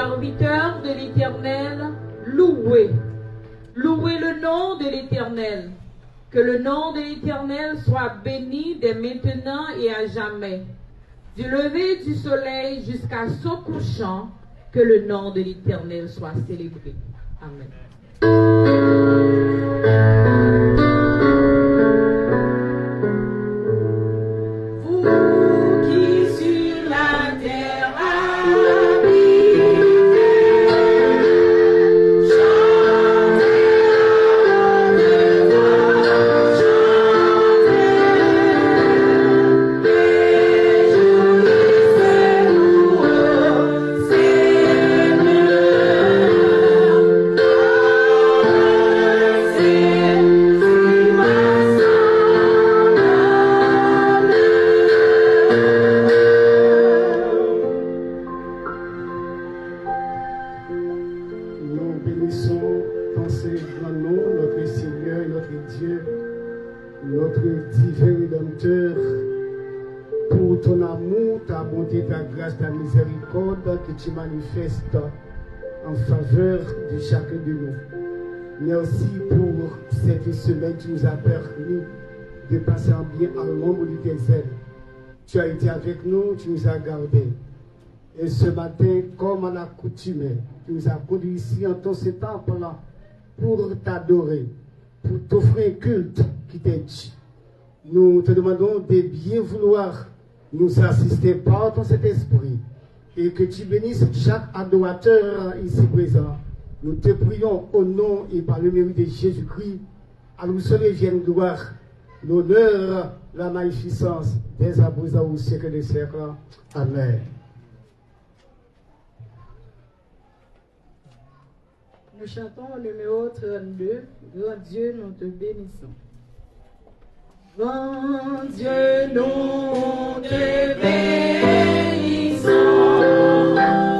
serviteurs de l'Éternel, louez. Louez le nom de l'Éternel. Que le nom de l'Éternel soit béni dès maintenant et à jamais. Du lever du soleil jusqu'à son couchant, que le nom de l'Éternel soit célébré. Amen. Que tu manifestes en faveur de chacun de nous. Merci pour cette semaine qui nous a permis de passer en bien à l'ombre de tes ailes. Tu as été avec nous, tu nous as gardés. Et ce matin, comme à l'accoutumée, tu nous as conduits ici en ton temple pour t'adorer, pour t'offrir un culte qui t'est dit. Nous te demandons de bien vouloir nous assister par ton Saint-Esprit. Et que tu bénisses chaque adorateur ici présent. Nous te prions au nom et par le mérite de Jésus-Christ. À nous seul vienne gloire, l'honneur, la magnificence des abusants au siècle des siècles. Amen. Nous chantons au numéro 32. Grand Dieu, nous te bénissons. Grand Dieu, nous te bénissons. Amen.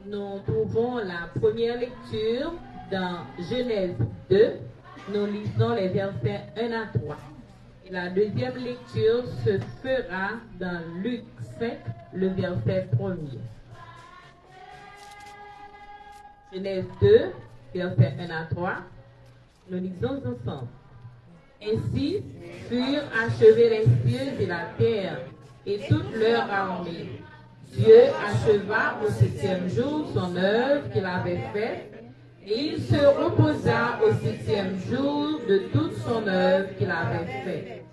nous trouvons la première lecture dans Genèse 2. Nous lisons les versets 1 à 3. Et la deuxième lecture se fera dans Luc 5, le verset 1er. Genèse 2, versets 1 à 3. Nous lisons ensemble. Ainsi furent achevés les cieux et la terre et toute leur armée. Dieu acheva au 7e jour son œuvre qu'il avait faite, et il se reposa au 7e jour de toute son œuvre qu'il avait faite.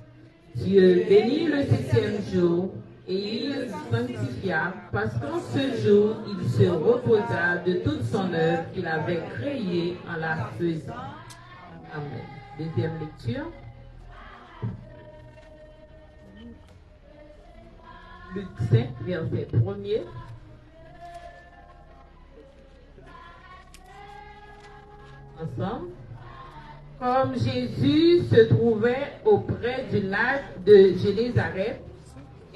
Dieu bénit le 7e jour, et il sanctifia, parce qu'en ce jour, il se reposa de toute son œuvre qu'il avait créée en la faisant. Amen. Deuxième lecture. Luc 5, verset 1er. Ensemble. Comme Jésus se trouvait auprès du lac de Génézareth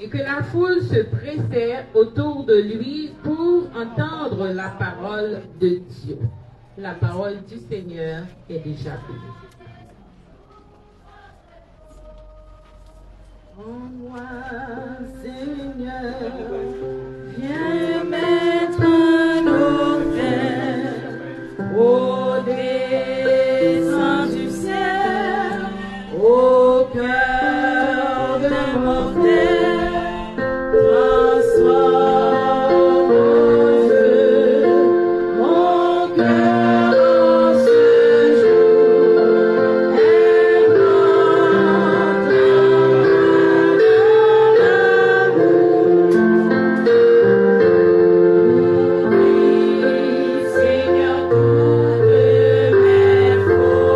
et que la foule se pressait autour de lui pour entendre la parole de Dieu. La parole du Seigneur est déjà bénie. En moi, Seigneur, viens mettre nos frères au dessein du ciel, au cœur de mortel, transforme mon cœur en ce jour, et Seigneur, toutes mes fautes,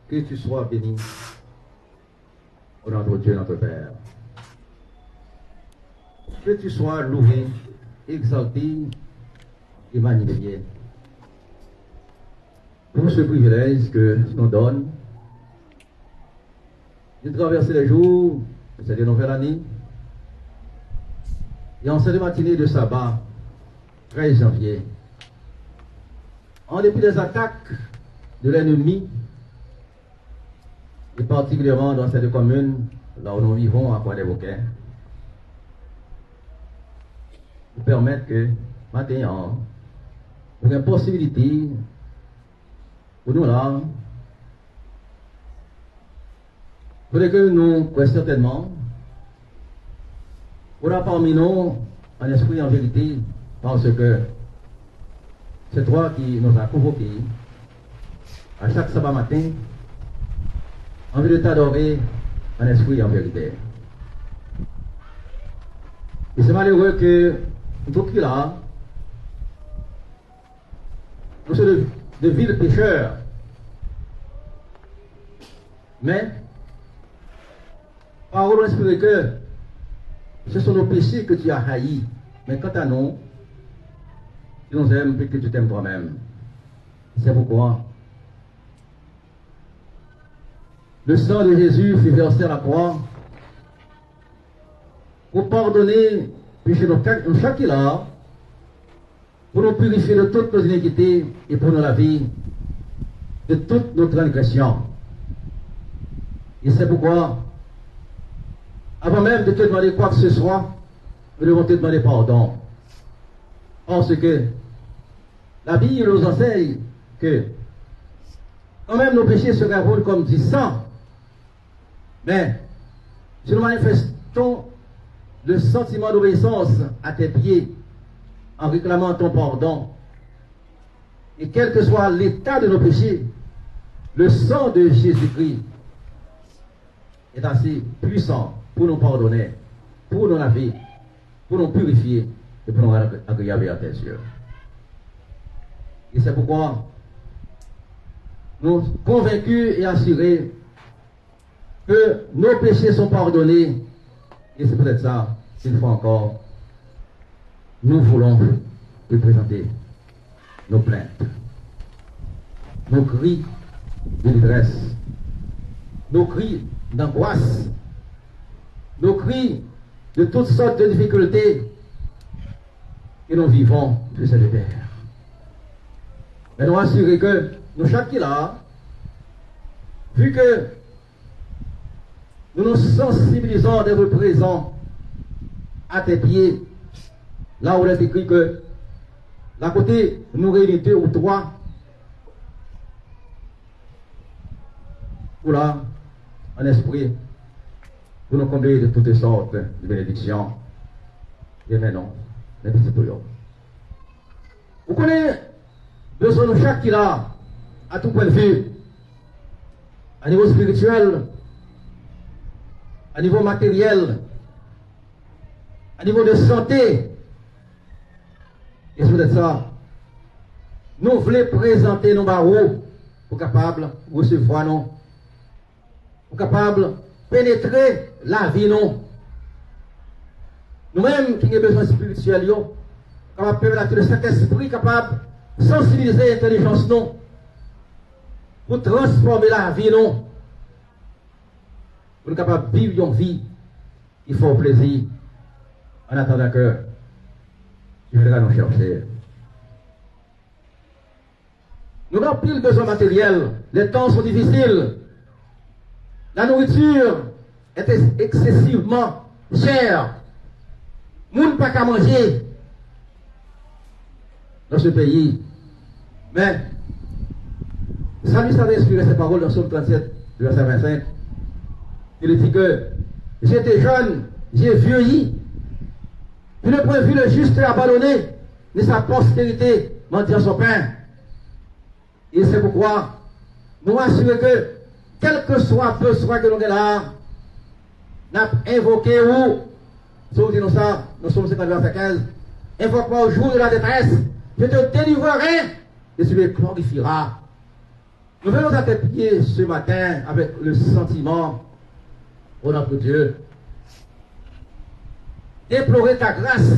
Que tu sois béni au nom de Dieu notre Père. Que tu sois loué, exalté et magnifié pour ce privilège que tu nous donnes de traverser les jours de cette nouvelle année et en cette matinée de sabbat 13 janvier, en dépit des attaques de l'ennemi, et particulièrement dans cette commune, là où nous vivons à Croix-des-Bouquets, nous permettre que, maintenant, nous avons une possibilité pour nous là, pour que nous, certainement, on a parmi nous un esprit en vérité, parce que c'est toi qui nous as convoqués à chaque sabbat matin, envie de t'adorer en esprit et en vérité. Et c'est malheureux que nous qui là, nous sommes de vils pécheurs. Mais, parole inspirée que ce sont nos péchés que tu as haïs. Mais quant à nous, tu nous aimes et que tu t'aimes toi-même. C'est pourquoi le sang de Jésus fut versé à la croix pour pardonner péché de chaque là, pour nous purifier de toutes nos iniquités et pour nous laver de toutes nos transgressions. Et c'est pourquoi, avant même de te demander quoi que ce soit, nous devons te demander pardon. Parce que la Bible nous enseigne que quand même nos péchés se révèlent comme du sang. Mais si nous manifestons le sentiment d'obéissance à tes pieds en réclamant ton pardon, et quel que soit l'état de nos péchés, le sang de Jésus-Christ est assez puissant pour nous pardonner, pour nous laver, pour nous purifier et pour nous rendre agréables à tes yeux. Et c'est pourquoi nous sommes convaincus et assurés que nos péchés sont pardonnés. Et c'est peut-être ça, une fois encore, nous voulons lui présenter nos plaintes, nos cris de détresse, nos cris d'angoisse, nos cris de toutes sortes de difficultés que nous vivons sur cette terre. Mais nous assurer que nous, chaque là, vu que nous nous sensibilisons d'être présents à tes pieds, là où il est écrit que, d'un côté, nous réunissons 2 ou 3, ou là, en esprit, pour nous combler de toutes sortes de bénédictions. Et maintenant, les petits bouillons. Vous connaissez besoin de chaque qui là, à tout point de vue, à niveau spirituel, à niveau matériel, à niveau de santé. Et sur ça, nous voulons présenter nos barreaux pour capables de recevoir nous, pour capables de pénétrer la vie nous. Nous-mêmes qui avons besoin spirituel, capables de permettre le Saint-Esprit, capable de sensibiliser l'intelligence nous, pour transformer la vie nous. Pour nous capables de vivre une vie, il faut plaisir, en attendant que Dieu viendra nous chercher. Nous avons pile besoin matériel, les temps sont difficiles, la nourriture est excessivement chère, nous ne pas qu'à manger dans ce pays. Mais, ça lui savait inspirer ces paroles dans Psaume 37, verset 25. Il dit que j'étais jeune, j'ai vieilli. Je n'ai point vu le juste abandonné, ni sa postérité mendiant son pain. Et c'est pourquoi nous assurons que, quel que soit le besoin que nous avons là, nous avons invoqué où, si vous dites ça, nous sommes 50 verset 15, invoque-moi au jour de la détresse, je te délivrerai et tu me glorifieras. Nous venons à tes pieds ce matin avec le sentiment, ô notre Dieu, déplorer ta grâce,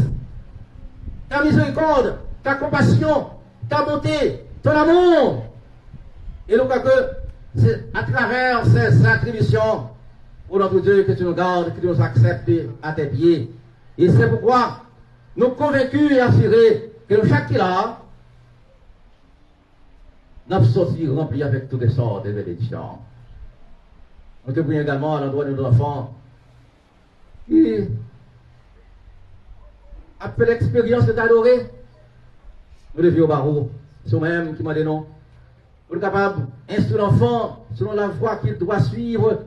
ta miséricorde, ta compassion, ta bonté, ton amour. Et nous croyons que c'est à travers ces attributions, ô notre Dieu, que tu nous gardes, que tu nous acceptes à tes pieds. Et c'est pourquoi nous sommes convaincus et assurés que nous, chaque là, nous sommes sortis remplis avec toutes les sortes de bénédictions. Nous te prions également à l'endroit de nos enfants qui après l'expérience de t'adorer, nous devions au barreau, c'est nous-mêmes qui m'ont dit non. Nous sommes capables d'instruire l'enfant selon la voie qu'il doit suivre.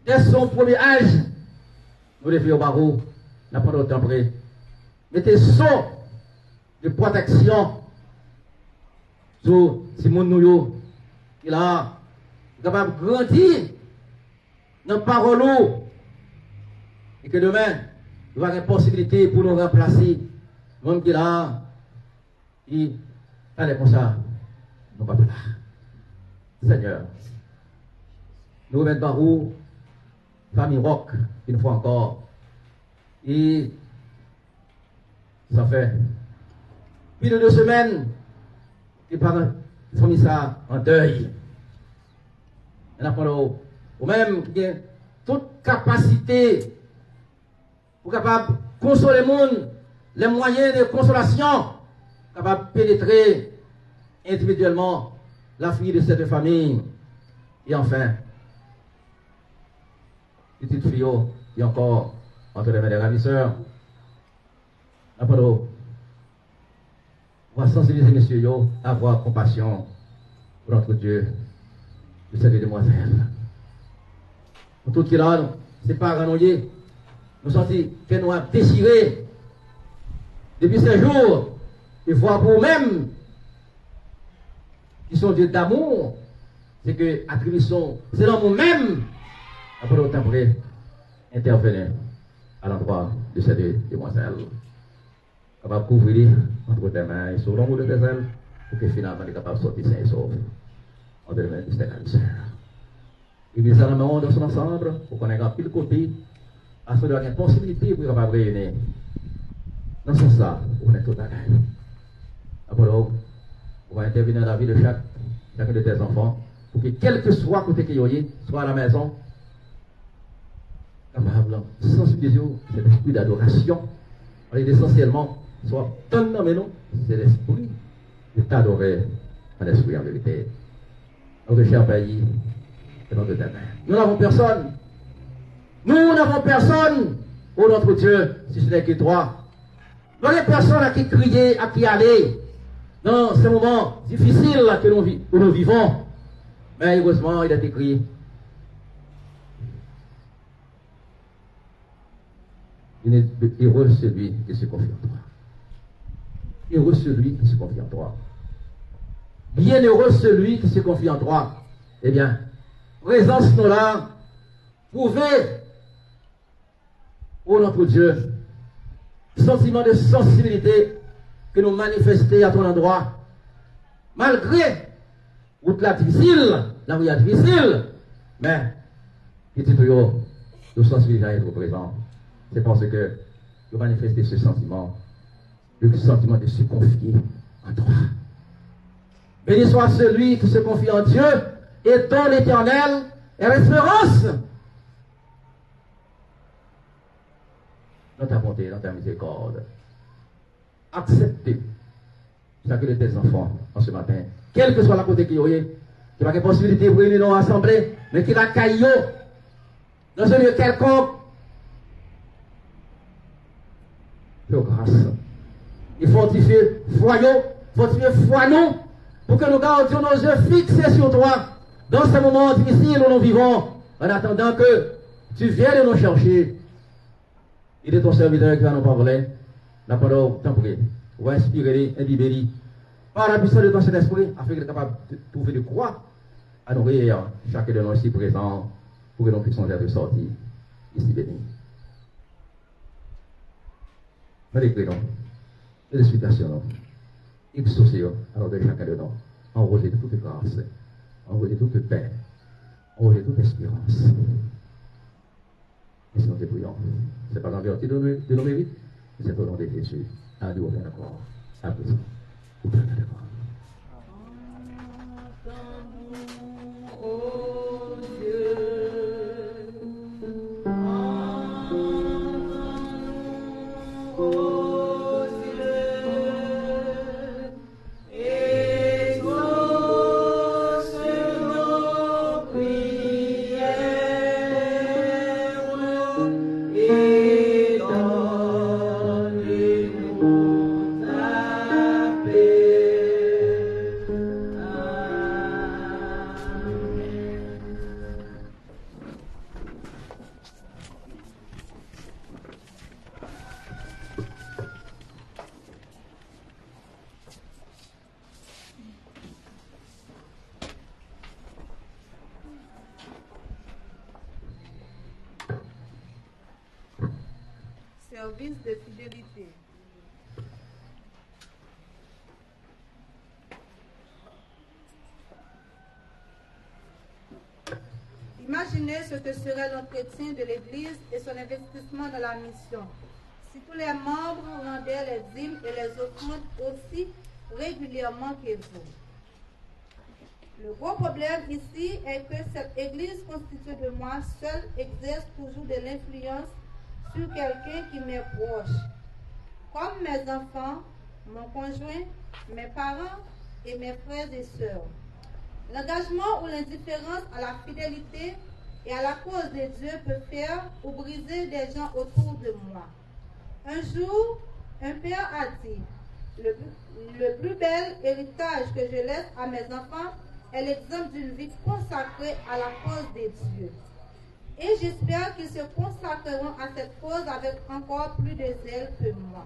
Dès son premier âge, nous devions au barreau, n'a pas notre temps près. Mettez son de protection sur Simon Nouyo, qui là, capable de grandir dans la parole, et que demain, il y aura une possibilité pour nous remplacer. Même qui là, il allez comme ça, nous pas là. Seigneur, nous remettons Barou, famille Rock, une fois encore, et ça fait plus de 2 semaines qu'ils ont mis ça en deuil. Et ou même qui a toute capacité pour capable de consoler le monde, les moyens de consolation, capable de pénétrer individuellement la fille de cette famille. Et enfin, petite fille, et encore entre les mains des ravisseurs. On va sensibiliser messieurs à avoir compassion pour notre Dieu de cette demoiselle. Pour tout qui là, c'est pas renouillé. Nous sentons que nous avons déchiré depuis ces jours et voir pour nous-mêmes qui sont Dieu d'amour, c'est que attribution, c'est dans nous-mêmes Après autant près, intervenir à l'endroit de cette demoiselle. Capable de couvrir entre tes mains et sur l'ombre de tes ailes, pour que finalement il est capable de sortir sain et sauf. En demain de cette cancer. L'église à la main dans son ensemble, pour qu'on ait un pile côté, à ce qu'il y a une possibilité pour capable de réunir. Dans ce sens-là, on est tout à l'heure. Après, on va intervenir dans la vie de chacun de tes enfants, pour que quel que soit côté qu'il y ait, soit à la maison, capable de sensibiliser cet esprit d'adoration. Essentiellement, soit ton nom et non, c'est l'esprit de t'adorer en esprit en vérité. Notre cher pays, c'est notre terre. Nous n'avons personne. Nous n'avons personne, ô notre Dieu, si ce n'est que toi. Nous n'avons personne à qui crier, à qui aller dans ces moments difficiles que nous vivons. Mais heureusement, il est écrit. Il est heureux celui qui se confie en toi. Heureux celui qui se confie en toi. Bienheureux celui qui se confie en toi. Eh bien, présence nous là, prouver, ô notre Dieu, sentiment de sensibilité que nous manifestons à ton endroit, malgré route là difficile, la vie difficile, mais, petit trio, nous sensibilisons à être présents. C'est parce que vous manifestez ce sentiment, le sentiment de se confier en toi. Béni soit celui qui se confie en Dieu et dont l'Éternel est l'espérance. Dans ta bonté, dans ta miséricorde, acceptez chacun de tes enfants en ce matin, quelle que soit la côté qu'il y ait, qui n'a pas de possibilité pour réunir dans l'assemblée, mais qui la caillou dans un lieu quelconque. De grâce. Il fortifie foyons, fortifier foyons, pour que nous gardions nos yeux fixés sur toi dans ces moments difficiles où nous vivons, en attendant que tu viennes nous chercher. Il est ton serviteur qui va nous parler. La parole, t'en prie. On va inspirer et libérer par la puissance de ton Saint-Esprit, afin qu'il soit capable de trouver de quoi à nourrir chacun de nous ici présents, pour que nous puissions être sortis ici bénis. Nous les prions, nous les supplications, exaucez alors de chacun de nous, enrôler de toute grâce, enrôler toute paix, enrôler toute espérance. Et si nous te prions, ce n'est pas en vertu de nos mérites, mais c'est au nom de Jésus. À nous, d'accord. À présent. Au Père de d'accord. Service de fidélité. Imaginez ce que serait l'entretien de l'Église et son investissement dans la mission, si tous les membres rendaient les dîmes et les offrandes aussi régulièrement que vous. Le gros problème ici est que cette Église constituée de moi seul exerce toujours de l'influence sur quelqu'un qui m'est proche, comme mes enfants, mon conjoint, mes parents et mes frères et sœurs. L'engagement ou l'indifférence à la fidélité et à la cause de Dieu peut faire ou briser des gens autour de moi. Un jour, un père a dit, le plus bel héritage que je laisse à mes enfants est l'exemple d'une vie consacrée à la cause de Dieu. Et j'espère qu'ils se consacreront à cette cause avec encore plus de zèle que moi.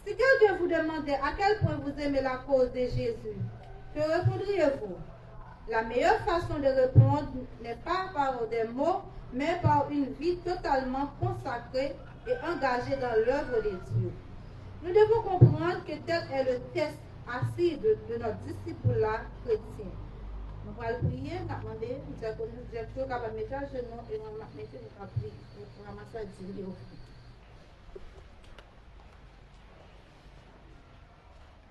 Si quelqu'un vous demandait à quel point vous aimez la cause de Jésus, que répondriez-vous? La meilleure façon de répondre n'est pas par des mots, mais par une vie totalement consacrée et engagée dans l'œuvre de Dieu. Nous devons comprendre que tel est le test assis de notre disciple-là chrétien. Nous allons prier, nous allons demander, nous allons dire que nous allons mettre à genoux et nous allons mettre à prier pour ramasser la dîme.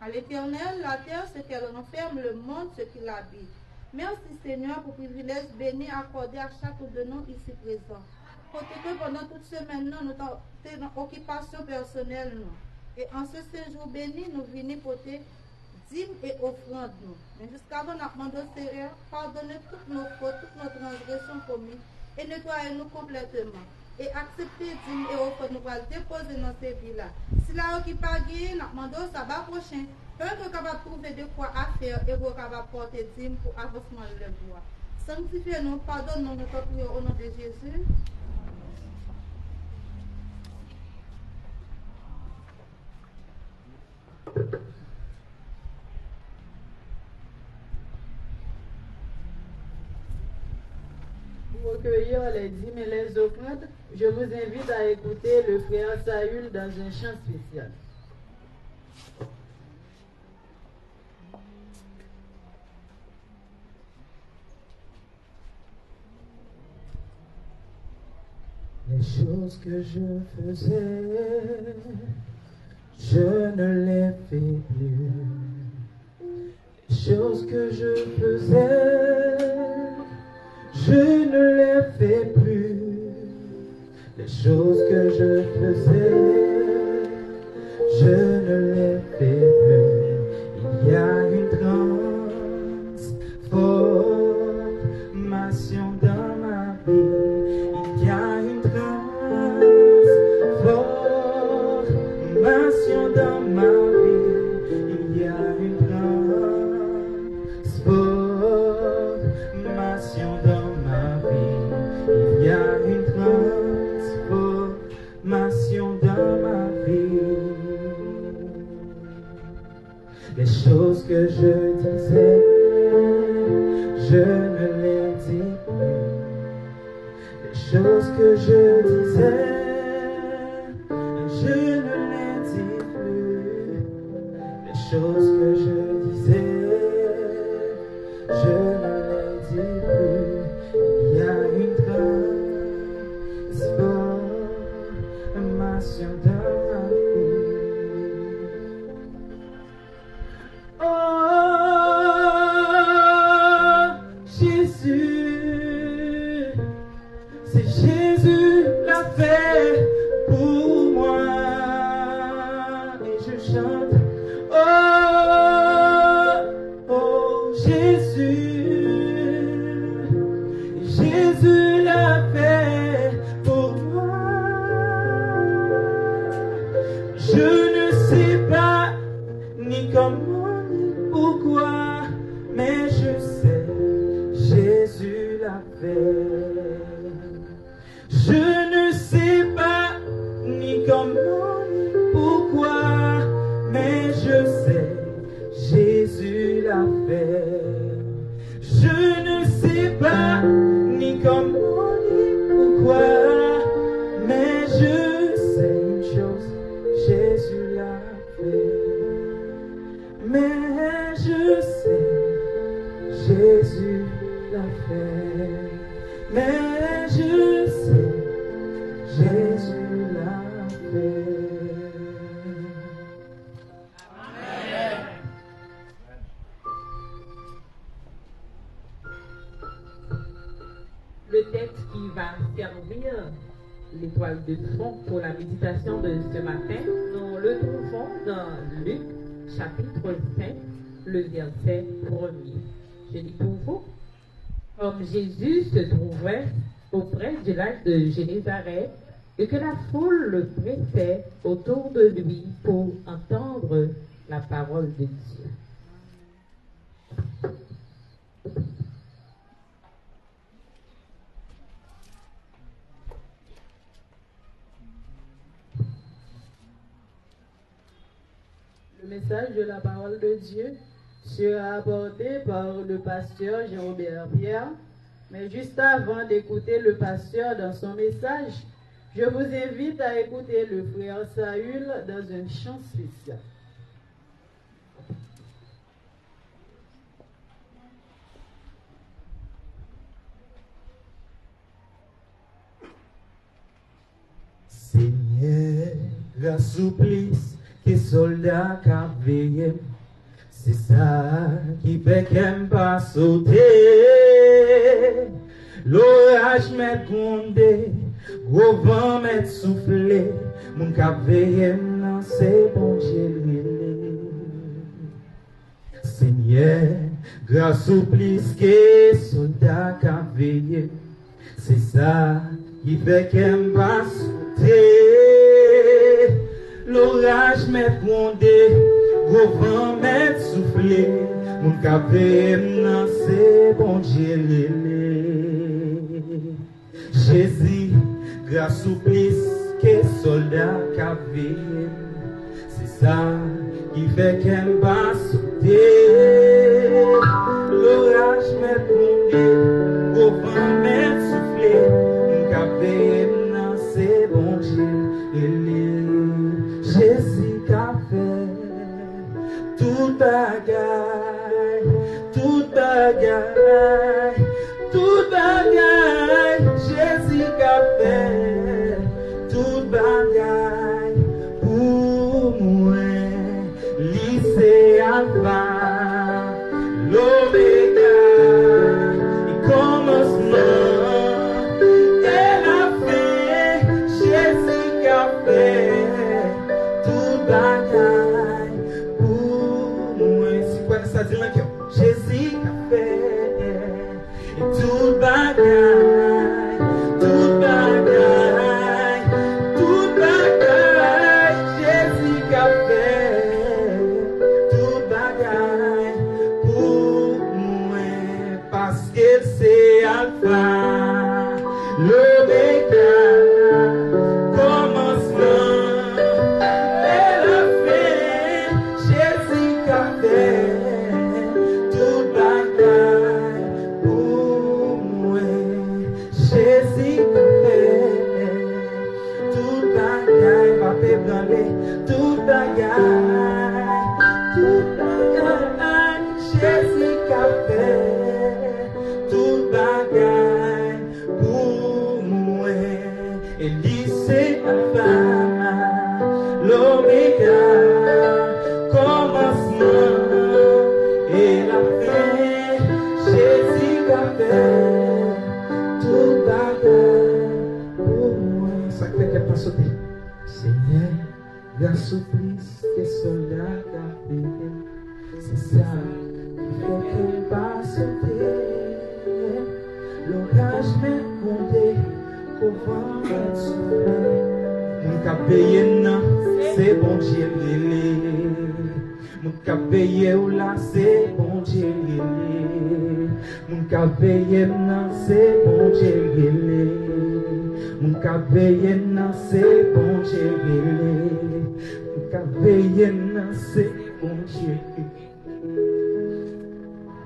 À l'Éternel, la terre, ce qu'elle renferme, le monde, ce qui l'habite. Merci Seigneur pour le privilège béni accordé à chacun de nous ici présents. Côté que pendant toute semaine, nous avons une occupation personnelle. Et en ce séjour béni, nous venons porter dîmes et offrandes. Mais jusqu'avant, nous demandons au Seigneur, pardonnez toutes nos fautes, toutes nos transgressions commises et nettoyez-nous complètement. Et acceptez dîmes et offrandes, nous allons déposer dans ces vies-là. Si la qui pas gagné, nous demandons ça va prochain. Quand vous êtes capable de trouver de quoi à faire et vous êtes capable de porter dîmes pour avancement de l'œuvre. Sanctifiez-nous, pardonne-nous notre prière au nom de Jésus. Pour recueillir les dîmes et les offrandes, je vous invite à écouter le frère Saül dans un chant spécial. Les choses que je faisais, je ne les fais plus. Les choses que je faisais, je ne les fais plus. Les choses que je faisais, je ne les fais plus. Il y a une transformation dans ma vie. Il y a une transformation dans ma vie. Il y a une transformation dans ma vie. Il y a une transformation dans ma vie. Les choses que je disais, je ne les dis plus. Les choses que je disais, je ne les dis plus. Les choses que je disais, je ne les dis plus. Il y a une transformation dans ma vie. Oh, Jésus, c'est Jésus l'a fait pour moi. Et je chante, oh, oh, Jésus, Jésus l'a fait pour moi. Je ne sais pas ni comment ni pourquoi, mais je sais, Jésus l'a fait. Je ne sais pas ni comment ni pourquoi, mais je sais, Jésus l'a fait. Je ne sais pas ni comment ni pourquoi, mais je sais une chose, Jésus l'a fait. Mais je sais, Jésus l'a fait. Mais je sais, Jésus l'a fait. Le texte qui va servir l'étoile de fond pour la méditation de ce matin, nous le trouvons dans Luc, chapitre 5, le verset 1er. Je lis pour vous. Comme Jésus se trouvait auprès du lac de Génézareth et que la foule le pressait autour de lui pour entendre la parole de Dieu. Le message de la parole de Dieu sera apporté par le pasteur Jean-Robert Pierre. Mais juste avant d'écouter le pasteur dans son message, je vous invite à écouter le frère Saül dans un chant spécial. Seigneur, assouplisse que soldat qu'a veillé, c'est ça qui fait qu'elle pas sauter. L'orage m'est grondé, gros vent m'est soufflé, mon qu'a veillé, non c'est bon Dieu. Seigneur, grâce au plus que soldat qu'a veillé, c'est ça qui fait qu'elle va sauter. L'orage m'est grondé, gros vent m'est soufflé, mon café non c'est bon Dieu. Jésus, grâce au plus que soldat qu'a veillé, c'est ça qui fait qu'elle va sauter. L'orage m'est grondé, gros vent m'est soufflé, mon café non c'est bon Dieu. Jésus qu'a fait tout bagaille, tout bagaille, tout bagaille. Jésus qu'a fait tout bagaille pour moi. Lycée Alpha, l'Oméga, le commencement et la fin. Jésus qu'a fait bagaille pour moi. C'est quoi ça dit là que Jésus a fait tout bagaille, tout bagaille, tout bagaille. Jésus a fait tout bagaille pour moi parce que c'est Alpha, l'Oméga, commencement. Tout bagaille, Jésus qu'a fait tout bagaille pour moi. Et lycée Alpha, l'Oméga, commencement et la fin. Jésus qu'a fait tout bagaille pour moi. Ça fait qu'elle pas sauter. Seigneur, grâce au plus que soldat qu'a payé, c'est ça qui fait qu'elle va sauter. L'orage m'est grondé, qu'au vent m'est soufflé. Mon qu'a payé non, c'est bon Dieu lélé. Mon qu'a payé ou là, c'est bon Dieu lélé. Mon qu'a payé non, c'est bon Dieu lélé. Mon café non c'est bon Dieu. Mon café non c'est bon Dieu.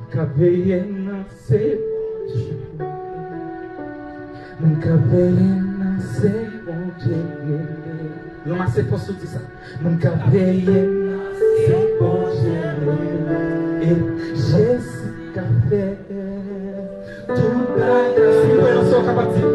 Mon café non c'est bon Dieu. Mon café non c'est bon Dieu. L'homme a ses forces dit ça. Mon café non c'est bon Dieu. Et Jésus café tout bagaille. Si vous êtes capable de dire